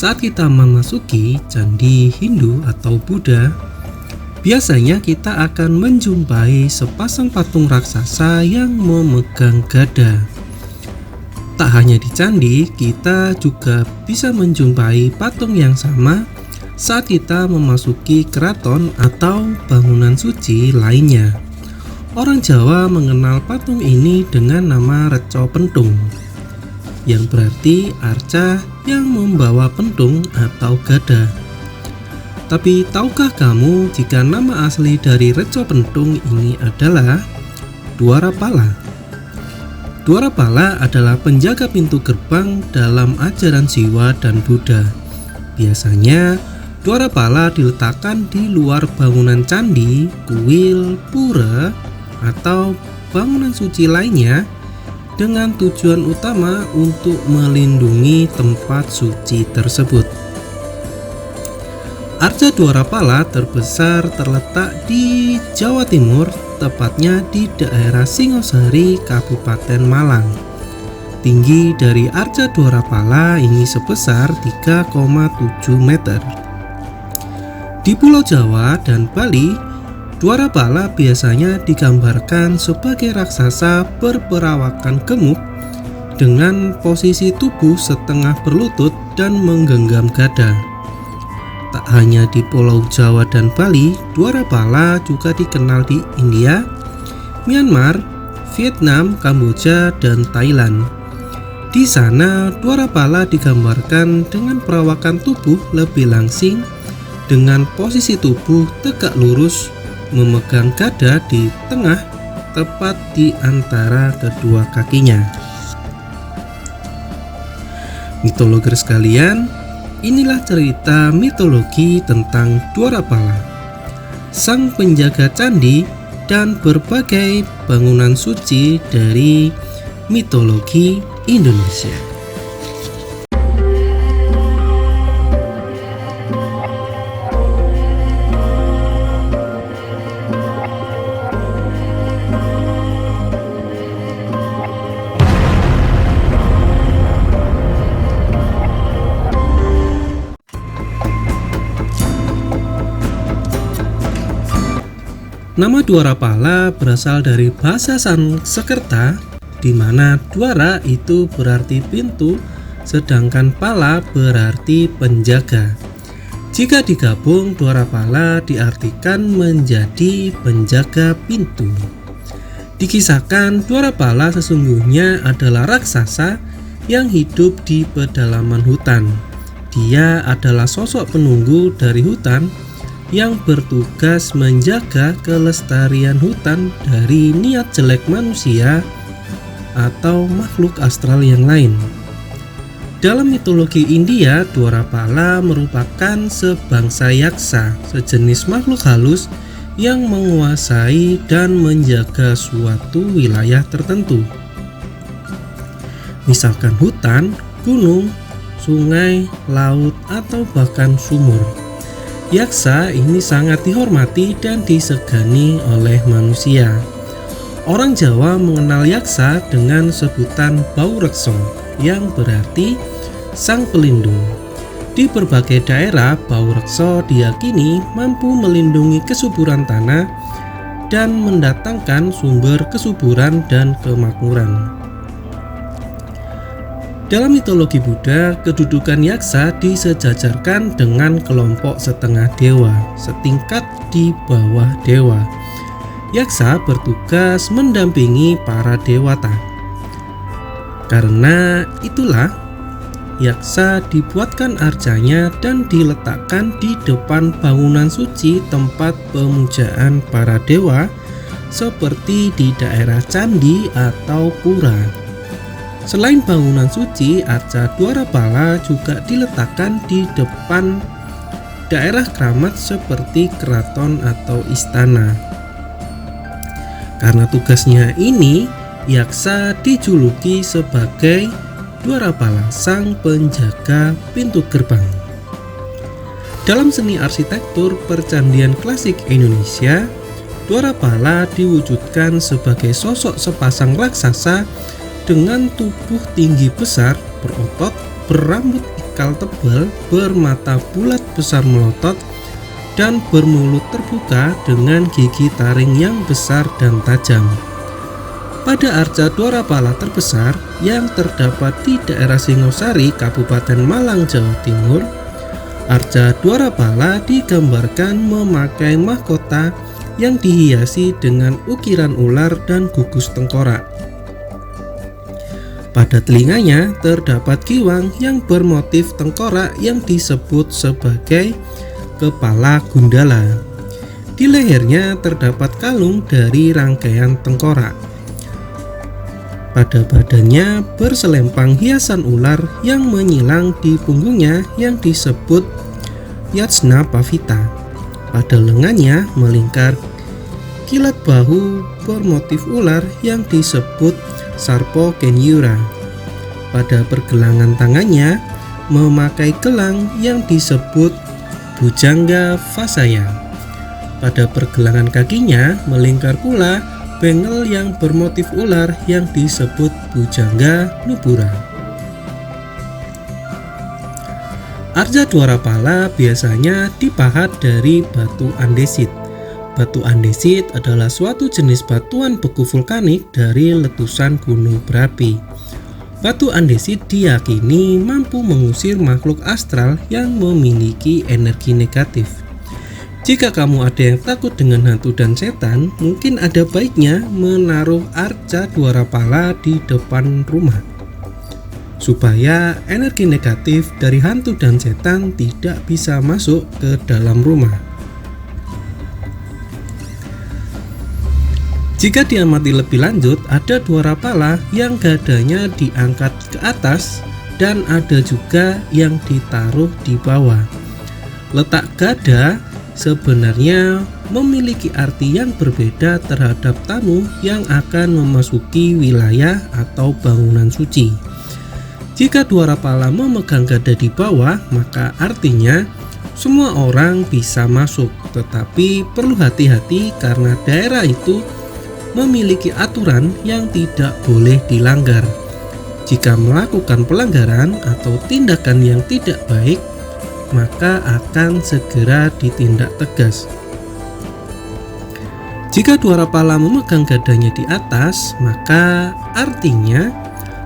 Saat kita memasuki candi Hindu atau Buddha, biasanya kita akan menjumpai sepasang patung raksasa yang memegang gada. Tak hanya di candi, kita juga bisa menjumpai patung yang sama saat kita memasuki keraton atau bangunan suci lainnya. Orang Jawa mengenal patung ini dengan nama Reco Pentung, yang berarti arca yang membawa pentung atau gada. Tapi tahukah kamu jika nama asli dari Reco Pentung ini adalah Dwarapala? Dwarapala adalah penjaga pintu gerbang dalam ajaran Siwa dan Buddha. Biasanya Dwarapala diletakkan di luar bangunan candi, kuil, pura, atau bangunan suci lainnya dengan tujuan utama untuk melindungi tempat suci tersebut. Arca Dwarapala terbesar terletak di Jawa Timur, tepatnya di daerah Singosari, Kabupaten Malang. Tinggi dari arca Dwarapala ini sebesar 3,7 meter. Di Pulau Jawa dan Bali, Dwarapala biasanya digambarkan sebagai raksasa berperawakan gemuk dengan posisi tubuh setengah berlutut dan menggenggam gada. Tak hanya di Pulau Jawa dan Bali, Dwarapala juga dikenal di India, Myanmar, Vietnam, Kamboja, dan Thailand. Di sana, Dwarapala digambarkan dengan perawakan tubuh lebih langsing dengan posisi tubuh tegak lurus, memegang gada di tengah tepat di antara kedua kakinya. Mitologi sekalian, inilah cerita mitologi tentang Dwarapala, sang penjaga candi dan berbagai bangunan suci dari mitologi Indonesia. Nama Dwarapala berasal dari bahasa Sanskerta, di mana Dwara itu berarti pintu, sedangkan Pala berarti penjaga. Jika digabung, Dwarapala diartikan menjadi penjaga pintu. Dikisahkan Dwarapala sesungguhnya adalah raksasa yang hidup di pedalaman hutan. Dia adalah sosok penunggu dari hutan yang bertugas menjaga kelestarian hutan dari niat jelek manusia atau makhluk astral yang lain. Dalam mitologi India, Dwarapala merupakan sebangsa yaksa, sejenis makhluk halus yang menguasai dan menjaga suatu wilayah tertentu. Misalkan hutan, gunung, sungai, laut, atau bahkan sumur. Yaksa ini sangat dihormati dan disegani oleh manusia. Orang Jawa mengenal yaksa dengan sebutan Baurekso, yang berarti sang pelindung. Di berbagai daerah, Baurekso diyakini mampu melindungi kesuburan tanah dan mendatangkan sumber kesuburan dan kemakmuran. Dalam mitologi Buddha, kedudukan yaksa disejajarkan dengan kelompok setengah dewa, setingkat di bawah dewa. Yaksa bertugas mendampingi para dewata. Karena itulah, yaksa dibuatkan arcanya dan diletakkan di depan bangunan suci tempat pemujaan para dewa, seperti di daerah candi atau pura. Selain bangunan suci, arca Dwarapala juga diletakkan di depan daerah keramat seperti keraton atau istana. Karena tugasnya ini, yaksa dijuluki sebagai Dwarapala, sang penjaga pintu gerbang. Dalam seni arsitektur percandian klasik Indonesia, Dwarapala diwujudkan sebagai sosok sepasang raksasa dengan tubuh tinggi besar, berotot, berambut berakal tebal, bermata bulat besar melotot, dan bermulut terbuka dengan gigi taring yang besar dan tajam. Pada arca Dwarapala terbesar yang terdapat di daerah Singosari, Kabupaten Malang, Jawa Timur, arca Dwarapala digambarkan memakai mahkota yang dihiasi dengan ukiran ular dan gugus tengkorak. Pada telinganya terdapat giwang yang bermotif tengkorak yang disebut sebagai kepala Gundala. Di lehernya terdapat kalung dari rangkaian tengkorak. Pada badannya berselempang hiasan ular yang menyilang di punggungnya yang disebut Yajna Pavita. Pada lengannya melingkar kilat bahu bermotif ular yang disebut Sarpo Kenyura. Pada pergelangan tangannya memakai gelang yang disebut Bujangga Vasaya. Pada pergelangan kakinya melingkar pula bengel yang bermotif ular yang disebut Bujangga Nupura. Arca Dwarapala biasanya dipahat dari batu andesit. Batu andesit adalah suatu jenis batuan beku vulkanik dari letusan gunung berapi. Batu andesit diyakini mampu mengusir makhluk astral yang memiliki energi negatif. Jika kamu ada yang takut dengan hantu dan setan, mungkin ada baiknya menaruh arca Dwarapala di depan rumah, supaya energi negatif dari hantu dan setan tidak bisa masuk ke dalam rumah. Jika diamati lebih lanjut, ada Dwarapala yang gadanya diangkat ke atas dan ada juga yang ditaruh di bawah. Letak gada sebenarnya memiliki arti yang berbeda terhadap tamu yang akan memasuki wilayah atau bangunan suci. Jika Dwarapala memegang gada di bawah, maka artinya semua orang bisa masuk, tetapi perlu hati-hati karena daerah itu memiliki aturan yang tidak boleh dilanggar. Jika melakukan pelanggaran atau tindakan yang tidak baik, maka akan segera ditindak tegas. Jika Dwarapala memegang gadanya di atas, maka artinya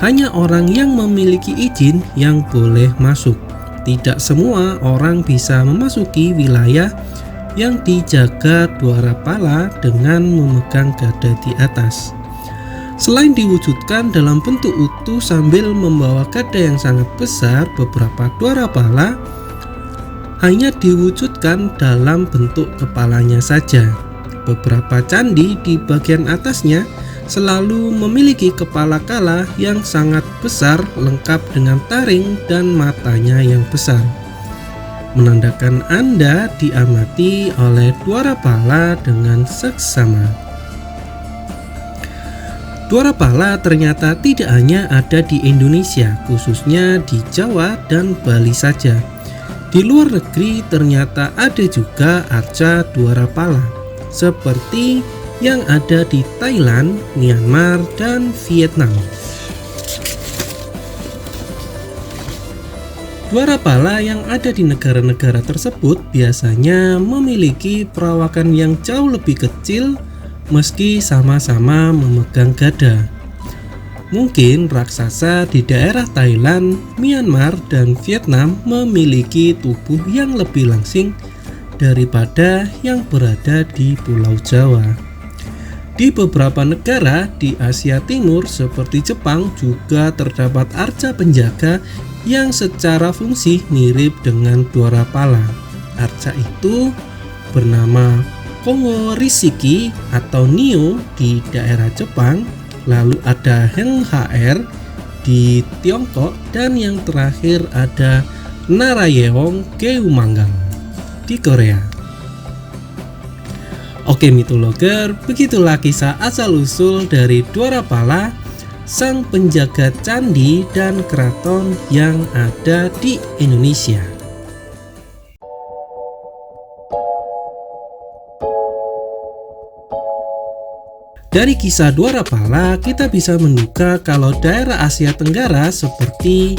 hanya orang yang memiliki izin yang boleh masuk. Tidak semua orang bisa memasuki wilayah yang dijaga Dwarapala dengan memegang gada di atas. Selain diwujudkan dalam bentuk utuh sambil membawa gada yang sangat besar, beberapa Dwarapala hanya diwujudkan dalam bentuk kepalanya saja. Beberapa candi di bagian atasnya selalu memiliki kepala kala yang sangat besar lengkap dengan taring dan matanya yang besar, menandakan Anda diamati oleh Dwarapala dengan seksama. Dwarapala ternyata tidak hanya ada di Indonesia, khususnya di Jawa dan Bali saja. Di luar negeri ternyata ada juga arca Dwarapala, seperti yang ada di Thailand, Myanmar, dan Vietnam. Dwarapala yang ada di negara-negara tersebut biasanya memiliki perawakan yang jauh lebih kecil meski sama-sama memegang gada. Mungkin raksasa di daerah Thailand, Myanmar, dan Vietnam memiliki tubuh yang lebih langsing daripada yang berada di Pulau Jawa. Di beberapa negara di Asia Timur seperti Jepang juga terdapat arca penjaga yang secara fungsi mirip dengan Dwarapala. Arca itu bernama Kongo Rishiki atau Nio di daerah Jepang, lalu ada Heng HR di Tiongkok, dan yang terakhir ada Narayeong Geumanggang di Korea. Oke mitologer, begitulah kisah asal-usul dari Dwarapala, sang penjaga candi dan keraton yang ada di Indonesia. Dari kisah Dwarapala kita bisa menduga kalau daerah Asia Tenggara seperti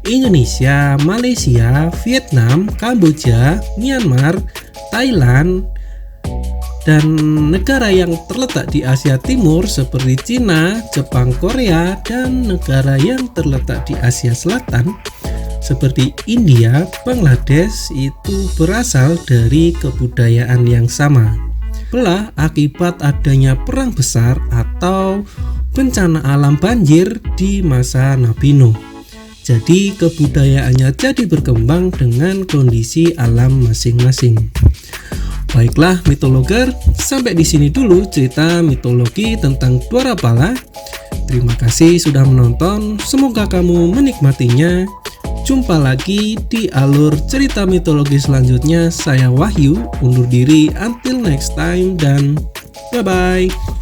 Indonesia, Malaysia, Vietnam, Kamboja, Myanmar, Thailand, dan negara yang terletak di Asia Timur seperti Cina, Jepang, Korea, dan negara yang terletak di Asia Selatan seperti India, Bangladesh itu berasal dari kebudayaan yang sama. Belah akibat adanya perang besar atau bencana alam banjir di masa Nabi Nuh. Jadi kebudayaannya jadi berkembang dengan kondisi alam masing-masing. Baiklah mitologer, sampai di sini dulu cerita mitologi tentang Dwarapala. Terima kasih sudah menonton, semoga kamu menikmatinya. Jumpa lagi di alur cerita mitologi selanjutnya. Saya Wahyu, undur diri until next time dan bye-bye.